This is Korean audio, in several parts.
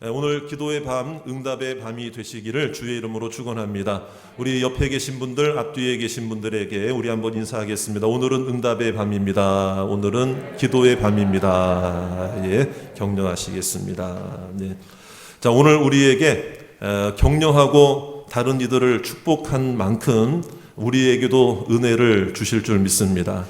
오늘 기도의 밤, 응답의 밤이 되시기를 주의 이름으로 축원합니다. 우리 옆에 계신 분들, 앞뒤에 계신 분들에게 우리 한번 인사하겠습니다. 오늘은 응답의 밤입니다. 오늘은 기도의 밤입니다. 예, 격려하시겠습니다. 네. 자, 오늘 우리에게 격려하고 다른 이들을 축복한 만큼 우리에게도 은혜를 주실 줄 믿습니다.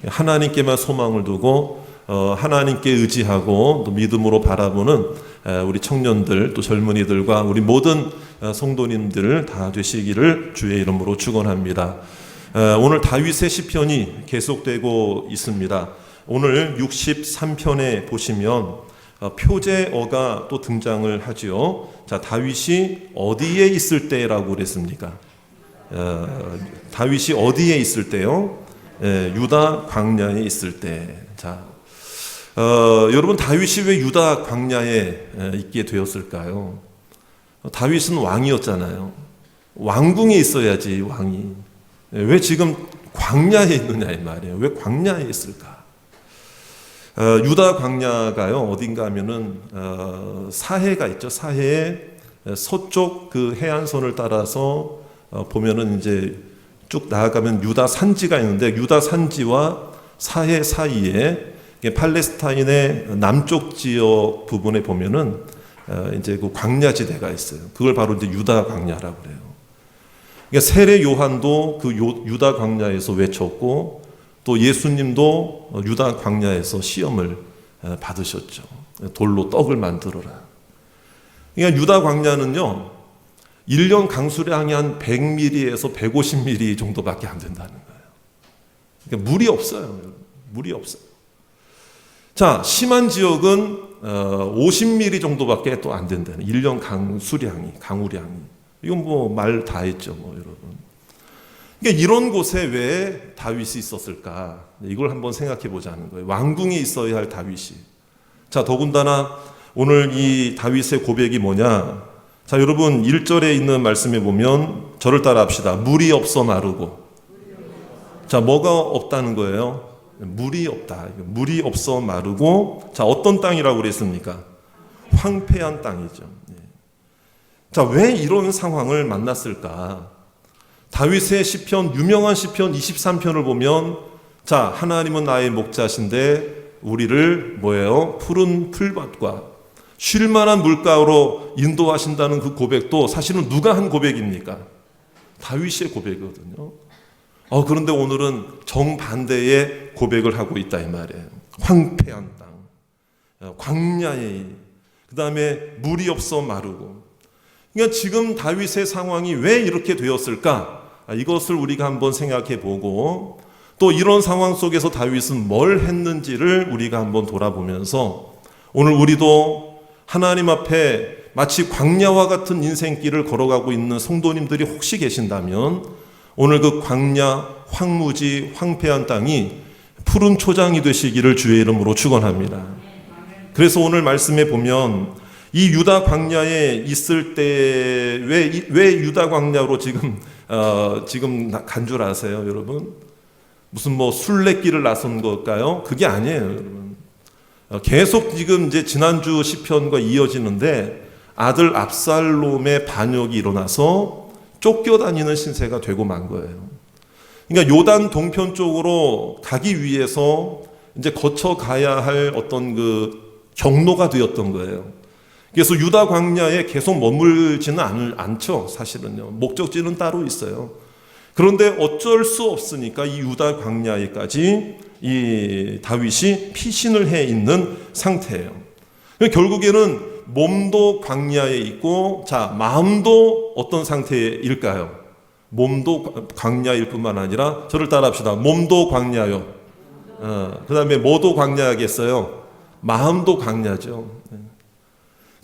하나님께만 소망을 두고 하나님께 의지하고 또 믿음으로 바라보는 우리 청년들 또 젊은이들과 우리 모든 성도님들 다 되시기를 주의 이름으로 축원합니다. 오늘 다윗의 시편이 계속되고 있습니다. 오늘 63편에 보시면 표제어가 또 등장을 하지요. 자, 다윗이 어디에 있을 때라고 그랬습니까? 다윗이 어디에 있을 때요? 유다 광야에 있을 때. 자, 여러분, 다윗이 왜 유다 광야에 있게 되었을까요? 다윗은 왕이었잖아요. 왕궁에 있어야지, 왕이. 왜 지금 광야에 있느냐 이 말이에요. 왜 광야에 있을까? 유다 광야가요, 어딘가 하면은 사해가 있죠. 사해의 서쪽 그 해안선을 따라서 보면은 이제 쭉 나아가면 유다 산지가 있는데, 유다 산지와 사해 사이에 팔레스타인의 남쪽 지역 부분에 보면은 이제 그 광야지대가 있어요. 그걸 바로 이제 유다 광야라고 그래요. 그러니까 세례 요한도 그 유다 광야에서 외쳤고, 또 예수님도 유다 광야에서 시험을 받으셨죠. 돌로 떡을 만들어라. 그러니까 유다 광야는요, 1년 강수량이 한 100mm에서 150mm 정도밖에 안 된다는 거예요. 그러니까 물이 없어요. 물이 없어요. 자, 심한 지역은 50mm 정도밖에 또 안 된다는, 1년 강우량이. 이건 뭐 말 다 했죠, 뭐 여러분. 그러니까 이런 곳에 왜 다윗이 있었을까? 이걸 한번 생각해 보자는 거예요. 왕궁에 있어야 할 다윗이. 자, 더군다나 오늘 이 다윗의 고백이 뭐냐? 자, 여러분 1절에 있는 말씀에 보면 저를 따라 합시다. 물이 없어 마르고. 자, 뭐가 없다는 거예요? 물이 없다. 물이 없어 마르고. 자, 어떤 땅이라고 그랬습니까? 황폐한 땅이죠. 자, 왜 이런 상황을 만났을까? 다윗의 시편, 유명한 시편 23편을 보면, 자, 하나님은 나의 목자신데 우리를 뭐예요? 푸른 풀밭과 쉴 만한 물가로 인도하신다는 그 고백도 사실은 누가 한 고백입니까? 다윗의 고백이거든요. 그런데 오늘은 정반대의 고백을 하고 있다 이 말이에요. 황폐한 땅, 광야에, 그 다음에 물이 없어 마르고. 그러니까 지금 다윗의 상황이 왜 이렇게 되었을까? 이것을 우리가 한번 생각해 보고, 또 이런 상황 속에서 다윗은 뭘 했는지를 우리가 한번 돌아보면서, 오늘 우리도 하나님 앞에 마치 광야와 같은 인생길을 걸어가고 있는 성도님들이 혹시 계신다면, 오늘 그 광야, 황무지, 황폐한 땅이 푸른 초장이 되시기를 주의 이름으로 축원합니다. 그래서 오늘 말씀에 보면 이 유다 광야에 있을 때 왜 유다 광야로 지금 간 줄 아세요, 여러분? 무슨 뭐 순례길을 나선 걸까요? 그게 아니에요, 여러분. 계속 지금 이제 지난주 시편과 이어지는데, 아들 압살롬의 반역이 일어나서 쫓겨다니는 신세가 되고 만 거예요. 그러니까 요단 동편 쪽으로 가기 위해서 이제 거쳐 가야 할 어떤 그 경로가 되었던 거예요. 그래서 유다 광야에 계속 머물지는 않죠, 사실은요. 목적지는 따로 있어요. 그런데 어쩔 수 없으니까 이 유다 광야에까지 이 다윗이 피신을 해 있는 상태예요. 결국에는 몸도 광야에 있고, 자, 마음도 어떤 상태일까요? 몸도 광야일 뿐만 아니라, 저를 따라 합시다. 몸도 광야요. 그 다음에 뭐도 광야겠어요? 마음도 광야죠.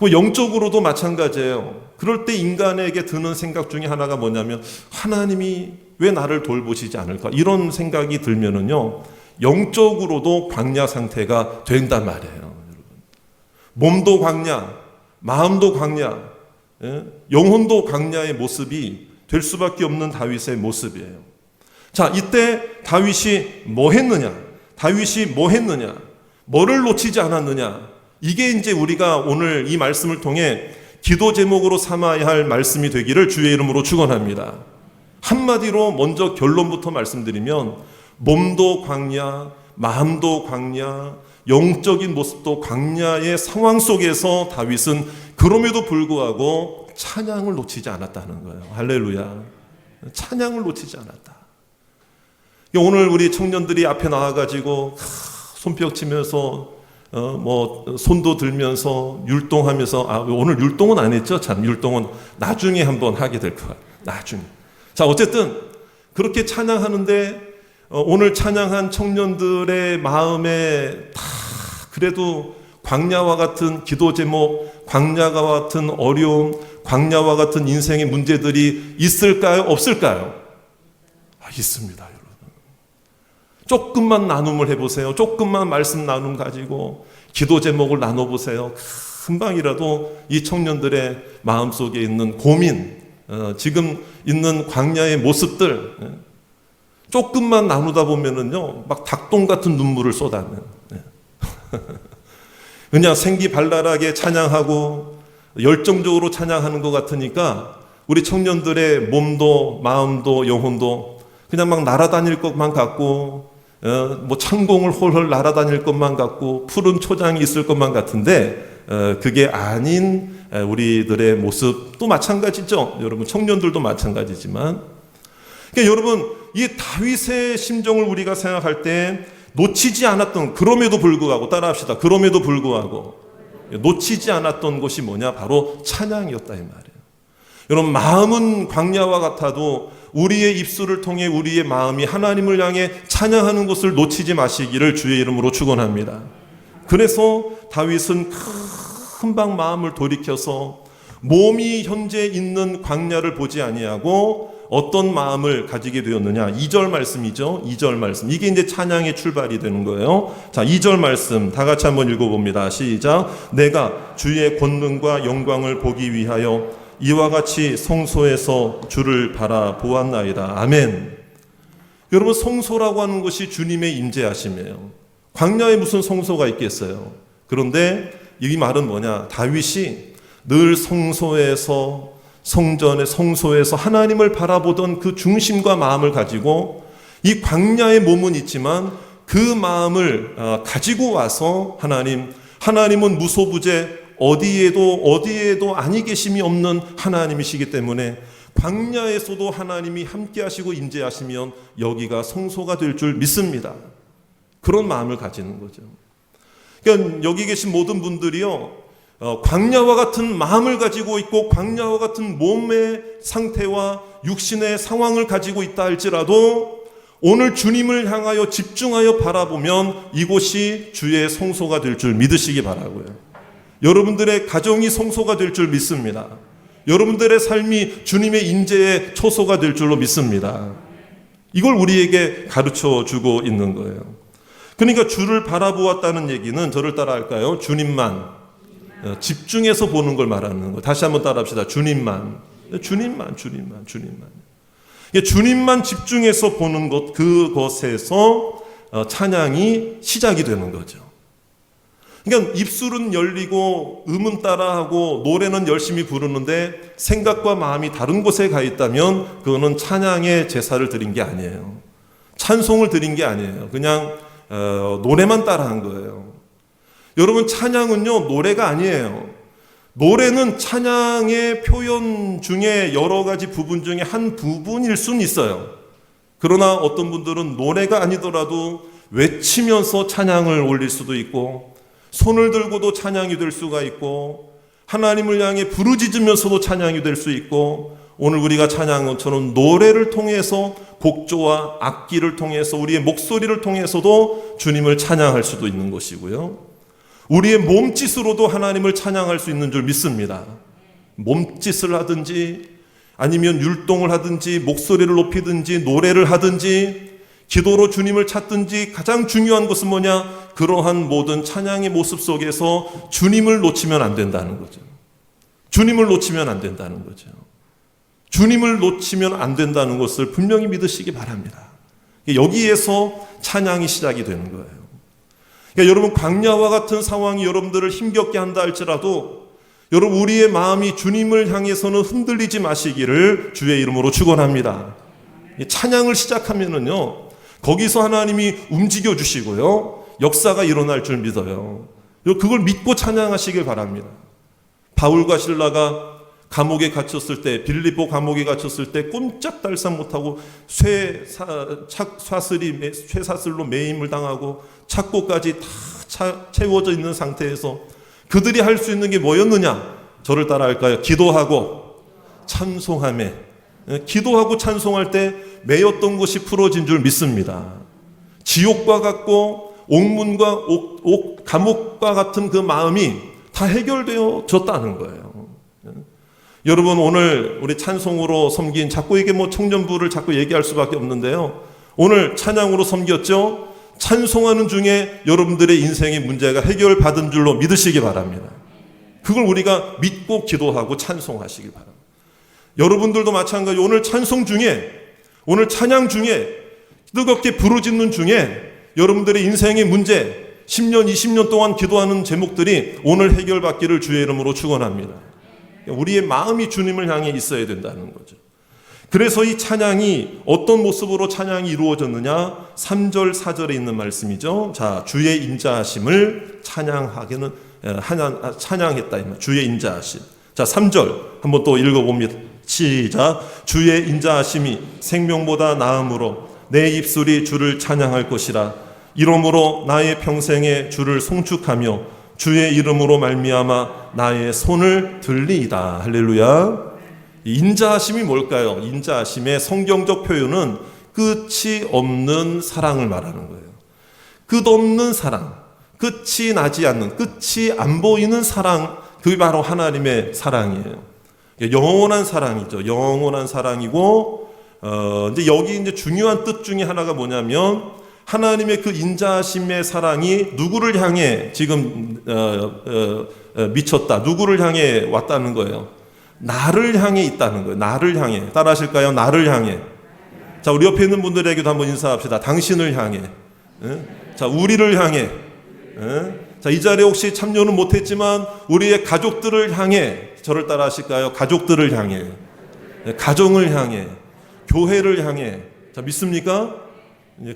영적으로도 마찬가지예요. 그럴 때 인간에게 드는 생각 중에 하나가 뭐냐면, 하나님이 왜 나를 돌보시지 않을까? 이런 생각이 들면은요, 영적으로도 광야 상태가 된단 말이에요. 몸도 광야, 마음도 광야, 영혼도 광야의 모습이 될 수밖에 없는 다윗의 모습이에요. 자, 이때 다윗이 뭐 했느냐? 뭐를 놓치지 않았느냐? 이게 이제 우리가 오늘 이 말씀을 통해 기도 제목으로 삼아야 할 말씀이 되기를 주의 이름으로 축원합니다. 한마디로 먼저 결론부터 말씀드리면 몸도 광야, 마음도 광야, 영적인 모습도 광야의 상황 속에서 다윗은 그럼에도 불구하고 찬양을 놓치지 않았다는 거예요. 할렐루야. 찬양을 놓치지 않았다. 오늘 우리 청년들이 앞에 나와가지고 손뼉 치면서 손도 들면서 율동하면서 오늘 율동은 안 했죠? 참 율동은 나중에 한번 하게 될 거야. 나중에. 자, 어쨌든 그렇게 찬양하는데 오늘 찬양한 청년들의 마음에 다 그래도 광야와 같은 기도 제목, 광야와 같은 어려움, 광야와 같은 인생의 문제들이 있을까요? 없을까요? 있습니다, 여러분. 조금만 나눔을 해보세요. 조금만 말씀 나눔 가지고 기도 제목을 나눠보세요. 금방이라도 이 청년들의 마음속에 있는 고민, 지금 있는 광야의 모습들 조금만 나누다 보면은요, 막 닭똥 같은 눈물을 쏟아내요. 그냥 생기발랄하게 찬양하고 열정적으로 찬양하는 것 같으니까 우리 청년들의 몸도 마음도 영혼도 그냥 막 날아다닐 것만 같고 창공을 홀홀 날아다닐 것만 같고 푸른 초장이 있을 것만 같은데 그게 아닌 우리들의 모습도 마찬가지죠. 여러분 청년들도 마찬가지지만 그러니까 여러분 이 다윗의 심정을 우리가 생각할 때 놓치지 않았던 그럼에도 불구하고 따라합시다. 그럼에도 불구하고 놓치지 않았던 것이 뭐냐? 바로 찬양이었다 이 말이에요. 여러분 마음은 광야와 같아도 우리의 입술을 통해 우리의 마음이 하나님을 향해 찬양하는 것을 놓치지 마시기를 주의 이름으로 축원합니다. 그래서 다윗은 금방 마음을 돌이켜서 몸이 현재 있는 광야를 보지 아니하고 어떤 마음을 가지게 되었느냐? 2절 말씀이죠. 2절 말씀. 이게 이제 찬양의 출발이 되는 거예요. 자, 2절 말씀 다 같이 한번 읽어봅니다. 시작. 내가 주의 권능과 영광을 보기 위하여 이와 같이 성소에서 주를 바라보았나이다. 아멘. 여러분 성소라고 하는 것이 주님의 임재하심이에요. 광야에 무슨 성소가 있겠어요. 그런데 이 말은 뭐냐? 다윗이 늘 성소에서 성소에서 하나님을 바라보던 그 중심과 마음을 가지고 이 광야의 몸은 있지만 그 마음을 가지고 와서 하나님은 무소부재 어디에도 아니 계심이 없는 하나님이시기 때문에 광야에서도 하나님이 함께 하시고 임재하시면 여기가 성소가 될 줄 믿습니다. 그런 마음을 가지는 거죠. 그러니까 여기 계신 모든 분들이요 광야와 같은 마음을 가지고 있고 광야와 같은 몸의 상태와 육신의 상황을 가지고 있다 할지라도 오늘 주님을 향하여 집중하여 바라보면 이곳이 주의 성소가 될 줄 믿으시기 바라고요. 여러분들의 가정이 성소가 될 줄 믿습니다. 여러분들의 삶이 주님의 인재의 초소가 될 줄로 믿습니다. 이걸 우리에게 가르쳐 주고 있는 거예요. 그러니까 주를 바라보았다는 얘기는 저를 따라 할까요? 주님만 집중해서 보는 걸 말하는 거. 다시 한번 따라합시다. 주님만. 주님만 집중해서 보는 것, 그것에서 찬양이 시작이 되는 거죠. 그러니까 입술은 열리고 음은 따라하고 노래는 열심히 부르는데 생각과 마음이 다른 곳에 가 있다면 그거는 찬양의 제사를 드린 게 아니에요. 찬송을 드린 게 아니에요. 그냥 노래만 따라한 거예요. 여러분 찬양은요 노래가 아니에요. 노래는 찬양의 표현 중에 여러 가지 부분 중에 한 부분일 수는 있어요. 그러나 어떤 분들은 노래가 아니더라도 외치면서 찬양을 올릴 수도 있고 손을 들고도 찬양이 될 수가 있고 하나님을 향해 부르짖으면서도 찬양이 될 수 있고 오늘 우리가 찬양한 것처럼 노래를 통해서 곡조와 악기를 통해서 우리의 목소리를 통해서도 주님을 찬양할 수도 있는 것이고요. 우리의 몸짓으로도 하나님을 찬양할 수 있는 줄 믿습니다. 몸짓을 하든지 아니면 율동을 하든지 목소리를 높이든지 노래를 하든지 기도로 주님을 찾든지 가장 중요한 것은 뭐냐? 그러한 모든 찬양의 모습 속에서 주님을 놓치면 안 된다는 거죠. 주님을 놓치면 안 된다는 거죠. 주님을 놓치면 안 된다는 것을 분명히 믿으시기 바랍니다. 여기에서 찬양이 시작이 되는 거예요. 그러니까 여러분, 광야와 같은 상황이 여러분들을 힘겹게 한다 할지라도 여러분, 우리의 마음이 주님을 향해서는 흔들리지 마시기를 주의 이름으로 축원합니다. 찬양을 시작하면은요, 거기서 하나님이 움직여 주시고요, 역사가 일어날 줄 믿어요. 그걸 믿고 찬양하시길 바랍니다. 바울과 실라가 감옥에 갇혔을 때, 빌립보 감옥에 갇혔을 때 꼼짝달싹 못하고 쇠사슬로 매임을 당하고 착고까지 다 채워져 있는 상태에서 그들이 할 수 있는 게 뭐였느냐? 저를 따라 할까요? 기도하고 찬송하며. 기도하고 찬송할 때 매였던 것이 풀어진 줄 믿습니다. 지옥과 같고 옥문과 감옥과 같은 그 마음이 다 해결되어졌다는 거예요. 여러분, 오늘 우리 찬송으로 섬긴, 자꾸 이게 뭐 청년부를 자꾸 얘기할 수밖에 없는데요, 오늘 찬양으로 섬겼죠? 찬송하는 중에 여러분들의 인생의 문제가 해결받은 줄로 믿으시기 바랍니다. 그걸 우리가 믿고 기도하고 찬송하시기 바랍니다. 여러분들도 마찬가지, 오늘 찬송 중에, 오늘 찬양 중에, 뜨겁게 부르짖는 중에 여러분들의 인생의 문제, 10년, 20년 동안 기도하는 제목들이 오늘 해결받기를 주의 이름으로 축원합니다. 우리의 마음이 주님을 향해 있어야 된다는 거죠. 그래서 이 찬양이 어떤 모습으로 찬양이 이루어졌느냐? 3절, 4절에 있는 말씀이죠. 자, 주의 인자하심을 찬양하기는 찬양했다. 주의 인자하심. 자, 3절 한번 또 읽어봅니다. 시작. 주의 인자하심이 생명보다 나음으로 내 입술이 주를 찬양할 것이라. 이러므로 나의 평생에 주를 송축하며 주의 이름으로 말미암아 나의 손을 들리이다. 할렐루야. 인자하심이 뭘까요? 인자하심의 성경적 표현은 끝이 없는 사랑을 말하는 거예요. 끝없는 사랑, 끝이 나지 않는, 끝이 안 보이는 사랑, 그게 바로 하나님의 사랑이에요. 영원한 사랑이죠. 영원한 사랑이고, 이제 여기 이제 중요한 뜻 중에 하나가 뭐냐면, 하나님의 그 인자하심의 사랑이 누구를 향해 지금 미쳤다, 누구를 향해 왔다는 거예요. 나를 향해 있다는 거예요. 나를 향해. 따라 하실까요? 나를 향해. 자, 우리 옆에 있는 분들에게도 한번 인사합시다. 당신을 향해. 자, 우리를 향해. 자, 이 자리에 혹시 참여는 못했지만 우리의 가족들을 향해. 저를 따라 하실까요? 가족들을 향해. 가정을 향해. 교회를 향해. 자, 믿습니까?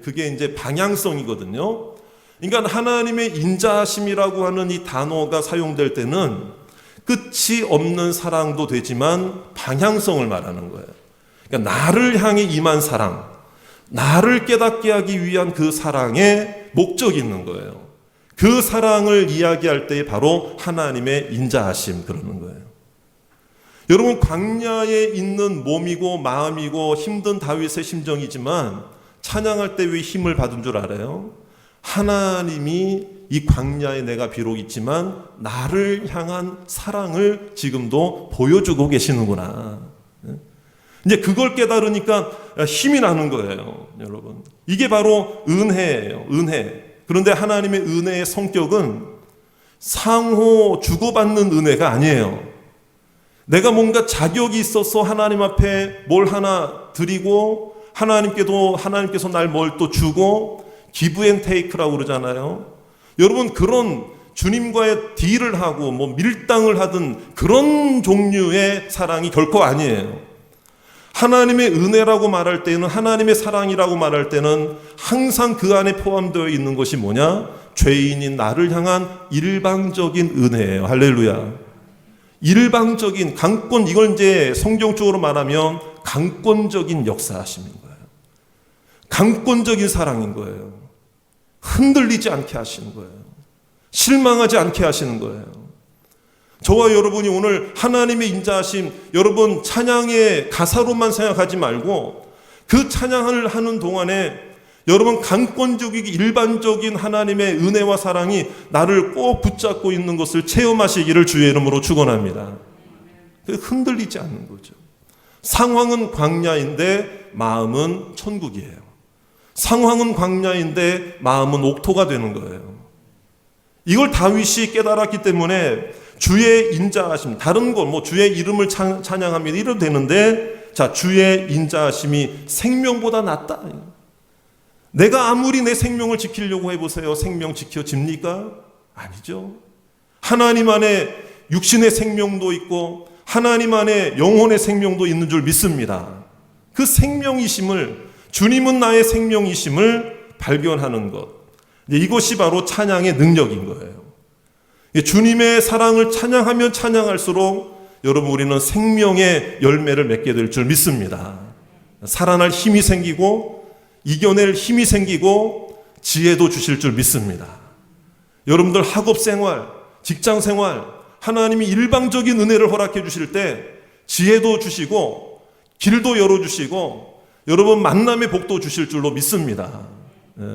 그게 이제 방향성이거든요. 그러니까 하나님의 인자하심이라고 하는 이 단어가 사용될 때는 끝이 없는 사랑도 되지만 방향성을 말하는 거예요. 그러니까 나를 향해 임한 사랑, 나를 깨닫게 하기 위한 그 사랑에 목적이 있는 거예요. 그 사랑을 이야기할 때 바로 하나님의 인자하심, 그러는 거예요. 여러분, 광야에 있는 몸이고 마음이고 힘든 다윗의 심정이지만 찬양할 때 왜 힘을 받은 줄 알아요? 하나님이 이 광야에 내가 비록 있지만 나를 향한 사랑을 지금도 보여주고 계시는구나. 이제 그걸 깨달으니까 힘이 나는 거예요, 여러분. 이게 바로 은혜예요, 은혜. 그런데 하나님의 은혜의 성격은 상호 주고받는 은혜가 아니에요. 내가 뭔가 자격이 있어서 하나님 앞에 뭘 하나 드리고 하나님께서 날 뭘 또 주고 기브 앤 테이크라고 그러잖아요. 여러분, 그런 주님과의 딜을 하고 뭐 밀당을 하든 그런 종류의 사랑이 결코 아니에요. 하나님의 은혜라고 말할 때는, 하나님의 사랑이라고 말할 때는 항상 그 안에 포함되어 있는 것이 뭐냐? 죄인인 나를 향한 일방적인 은혜예요. 할렐루야. 일방적인 강권, 이걸 이제 성경적으로 말하면 강권적인 역사하심인 거예요. 강권적인 사랑인 거예요. 흔들리지 않게 하시는 거예요. 실망하지 않게 하시는 거예요. 저와 여러분이 오늘 하나님의 인자하심, 여러분 찬양의 가사로만 생각하지 말고 그 찬양을 하는 동안에 여러분 강권적이고 일반적인 하나님의 은혜와 사랑이 나를 꼭 붙잡고 있는 것을 체험하시기를 주의 이름으로 축원합니다. 흔들리지 않는 거죠. 상황은 광야인데 마음은 천국이에요. 상황은 광야인데 마음은 옥토가 되는 거예요. 이걸 다윗이 깨달았기 때문에 주의 인자하심, 다른 것, 뭐 주의 이름을 찬양합니다, 이래도 되는데, 자, 주의 인자하심이 생명보다 낫다. 내가 아무리 내 생명을 지키려고 해보세요. 생명 지켜집니까? 아니죠. 하나님 안에 육신의 생명도 있고 하나님 안에 영혼의 생명도 있는 줄 믿습니다. 그 생명이심을, 주님은 나의 생명이심을 발견하는 것, 이것이 바로 찬양의 능력인 거예요. 주님의 사랑을 찬양하면 찬양할수록 여러분 우리는 생명의 열매를 맺게 될 줄 믿습니다. 살아날 힘이 생기고 이겨낼 힘이 생기고 지혜도 주실 줄 믿습니다. 여러분들 학업 생활, 직장 생활, 하나님이 일방적인 은혜를 허락해 주실 때 지혜도 주시고 길도 열어주시고 여러분 만남의 복도 주실 줄로 믿습니다.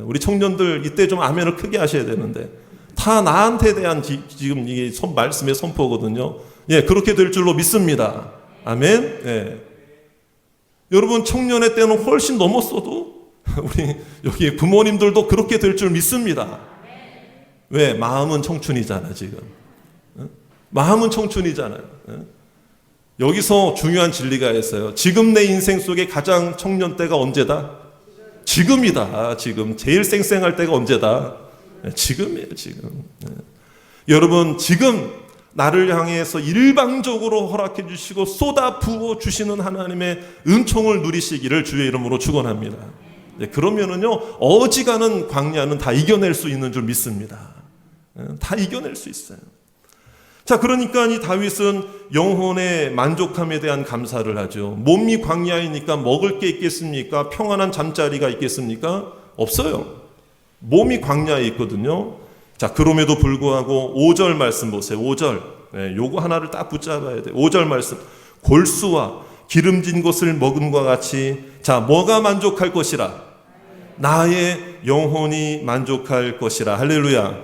우리 청년들 이때 좀 아멘을 크게 하셔야 되는데 다 나한테 대한 지금 이게 말씀의 선포거든요. 예, 그렇게 될 줄로 믿습니다. 아멘. 예. 여러분 청년의 때는 훨씬 넘었어도 우리 여기 부모님들도 그렇게 될 줄 믿습니다. 왜? 마음은 청춘이잖아 지금. 마음은 청춘이잖아요. 여기서 중요한 진리가 있어요. 지금 내 인생 속에 가장 청년 때가 언제다? 지금이다. 지금 제일 쌩쌩할 때가 언제다? 지금이에요. 지금. 여러분 지금 나를 향해서 일방적으로 허락해 주시고 쏟아 부어 주시는 하나님의 은총을 누리시기를 주의 이름으로 축원합니다. 그러면은요 어지간한 광야는 다 이겨낼 수 있는 줄 믿습니다. 다 이겨낼 수 있어요. 자, 그러니까 이 다윗은 영혼의 만족함에 대한 감사를 하죠. 몸이 광야이니까 먹을 게 있겠습니까? 평안한 잠자리가 있겠습니까? 없어요. 몸이 광야에 있거든요. 자, 그럼에도 불구하고 5절 말씀 보세요. 5절. 네, 요거 하나를 딱 붙잡아야 돼요. 5절 말씀. 골수와 기름진 것을 먹음과 같이, 자, 뭐가 만족할 것이라? 나의 영혼이 만족할 것이라. 할렐루야.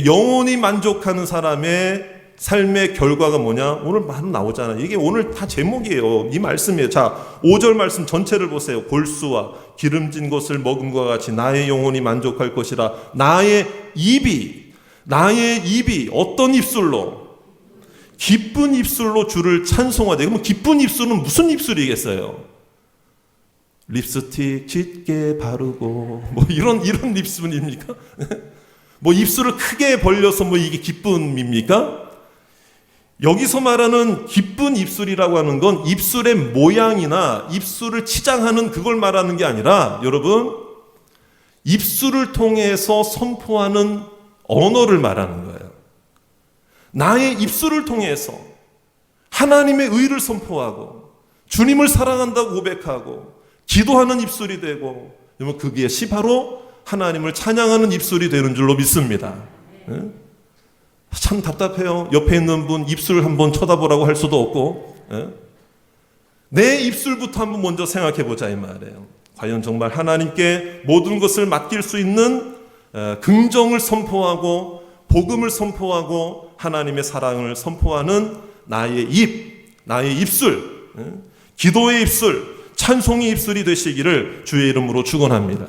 영혼이 만족하는 사람의 삶의 결과가 뭐냐? 오늘 말 나오잖아요. 이게 오늘 다 제목이에요. 이 말씀이에요. 자, 5절 말씀 전체를 보세요. 골수와 기름진 것을 먹음과 같이 나의 영혼이 만족할 것이라. 나의 입이 어떤 입술로? 기쁜 입술로 주를 찬송하되. 그러면 기쁜 입술은 무슨 입술이겠어요? 립스틱 짙게 바르고 뭐 이런 입술입니까? 뭐 입술을 크게 벌려서 뭐 이게 기쁨입니까? 여기서 말하는 기쁜 입술이라고 하는 건 입술의 모양이나 입술을 치장하는 그걸 말하는 게 아니라 여러분 입술을 통해서 선포하는 언어를 말하는 거예요. 나의 입술을 통해서 하나님의 의를 선포하고 주님을 사랑한다고 고백하고 기도하는 입술이 되고 여러분 그것이 바로 하나님을 찬양하는 입술이 되는 줄로 믿습니다. 참 답답해요. 옆에 있는 분 입술 한번 쳐다보라고 할 수도 없고 내 입술부터 한번 먼저 생각해 보자 이 말이에요. 과연 정말 하나님께 모든 것을 맡길 수 있는 긍정을 선포하고 복음을 선포하고 하나님의 사랑을 선포하는 나의 입술, 기도의 입술, 찬송의 입술이 되시기를 주의 이름으로 축원합니다.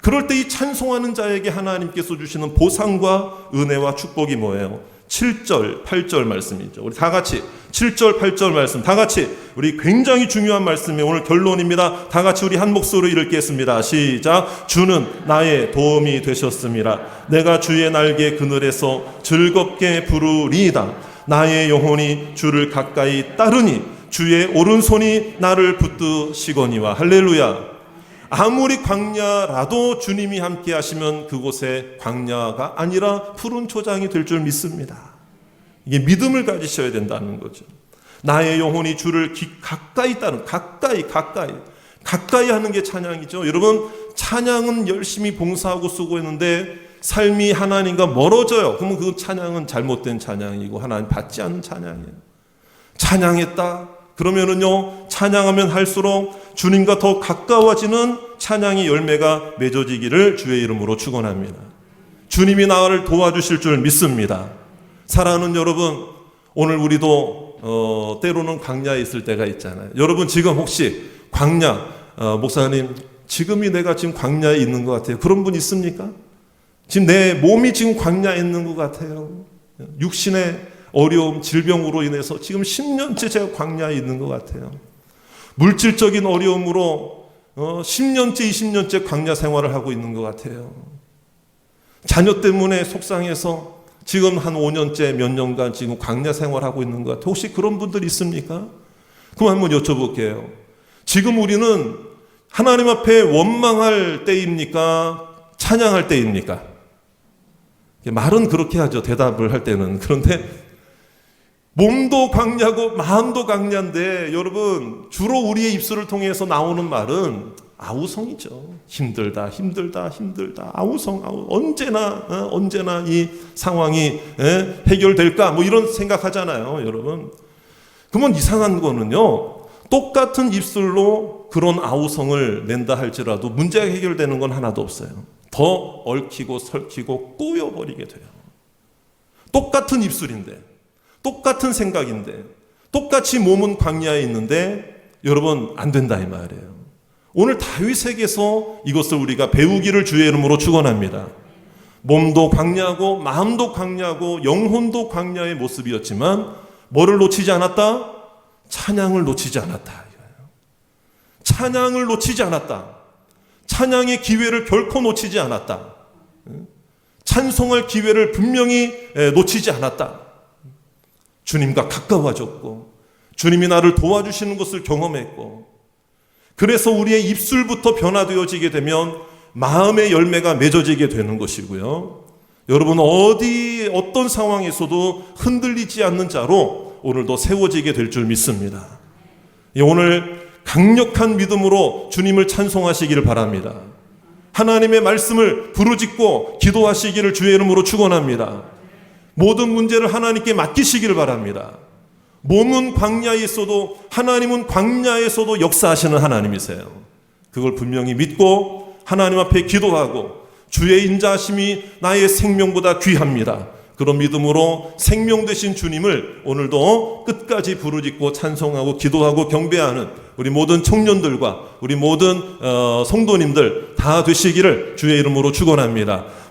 그럴 때 이 찬송하는 자에게 하나님께서 주시는 보상과 은혜와 축복이 뭐예요? 7절, 8절 말씀이죠. 우리 다 같이 7절, 8절 말씀 다 같이 우리 굉장히 중요한 말씀이 오늘 결론입니다. 다 같이 우리 한 목소리로 읽겠습니다. 시작. 주는 나의 도움이 되셨습니다. 내가 주의 날개 그늘에서 즐겁게 부르리이다. 나의 영혼이 주를 가까이 따르니 주의 오른손이 나를 붙드시거니와. 할렐루야. 아무리 광야라도 주님이 함께 하시면 그곳에 광야가 아니라 푸른 초장이 될 줄 믿습니다. 이게 믿음을 가지셔야 된다는 거죠. 나의 영혼이 주를 가까이 따르는, 가까이 하는 게 찬양이죠. 여러분 찬양은 열심히 봉사하고 수고했는데 삶이 하나님과 멀어져요. 그러면 그 찬양은 잘못된 찬양이고 하나님 받지 않는 찬양이에요. 찬양했다 그러면은요 찬양하면 할수록 주님과 더 가까워지는 찬양의 열매가 맺어지기를 주의 이름으로 축원합니다. 주님이 나를 도와주실 줄 믿습니다. 사랑하는 여러분, 오늘 우리도 때로는 광야에 있을 때가 있잖아요. 여러분 지금 혹시 광야, 목사님 지금이 내가 지금 광야에 있는 것 같아요. 그런 분 있습니까? 지금 내 몸이 지금 광야에 있는 것 같아요. 육신의 어려움, 질병으로 인해서 지금 10년째 제가 광야에 있는 것 같아요. 물질적인 어려움으로 10년째, 20년째 광야 생활을 하고 있는 것 같아요. 자녀 때문에 속상해서 지금 한 5년째 몇 년간 지금 광야 생활하고 있는 것 같아요. 혹시 그런 분들 있습니까? 그럼 한번 여쭤볼게요. 지금 우리는 하나님 앞에 원망할 때입니까? 찬양할 때입니까? 말은 그렇게 하죠. 대답을 할 때는. 그런데 몸도 광야고 마음도 광야인데 여러분 주로 우리의 입술을 통해서 나오는 말은 아우성이죠. 힘들다 아우성 언제나 이 상황이 해결될까 뭐 이런 생각하잖아요. 여러분 그러면 이상한 거는요, 똑같은 입술로 그런 아우성을 낸다 할지라도 문제가 해결되는 건 하나도 없어요. 더 얽히고 설키고 꼬여버리게 돼요. 똑같은 입술인데, 똑같은 생각인데, 똑같이 몸은 광야에 있는데 여러분 안 된다 이 말이에요. 오늘 다윗에게서 이것을 우리가 배우기를 주의 이름으로 축원합니다. 몸도 광야고 마음도 광야고 영혼도 광야의 모습이었지만 뭐를 놓치지 않았다? 찬양을 놓치지 않았다. 찬양을 놓치지 않았다. 찬양의 기회를 결코 놓치지 않았다. 찬송할 기회를 분명히 놓치지 않았다. 주님과 가까워졌고 주님이 나를 도와주시는 것을 경험했고, 그래서 우리의 입술부터 변화되어지게 되면 마음의 열매가 맺어지게 되는 것이고요. 여러분 어떤 상황에서도 흔들리지 않는 자로 오늘도 세워지게 될 줄 믿습니다. 오늘 강력한 믿음으로 주님을 찬송하시기를 바랍니다. 하나님의 말씀을 부르짖고 기도하시기를 주의 이름으로 축원합니다. 모든 문제를 하나님께 맡기시기를 바랍니다. 몸은 광야에 있어도 하나님은 광야에서도 역사하시는 하나님이세요. 그걸 분명히 믿고 하나님 앞에 기도하고 주의 인자하심이 나의 생명보다 귀합니다. 그런 믿음으로 생명 되신 주님을 오늘도 끝까지 부르짖고 찬송하고 기도하고 경배하는 우리 모든 청년들과 우리 모든 성도님들 다 되시기를 주의 이름으로 축원합니다.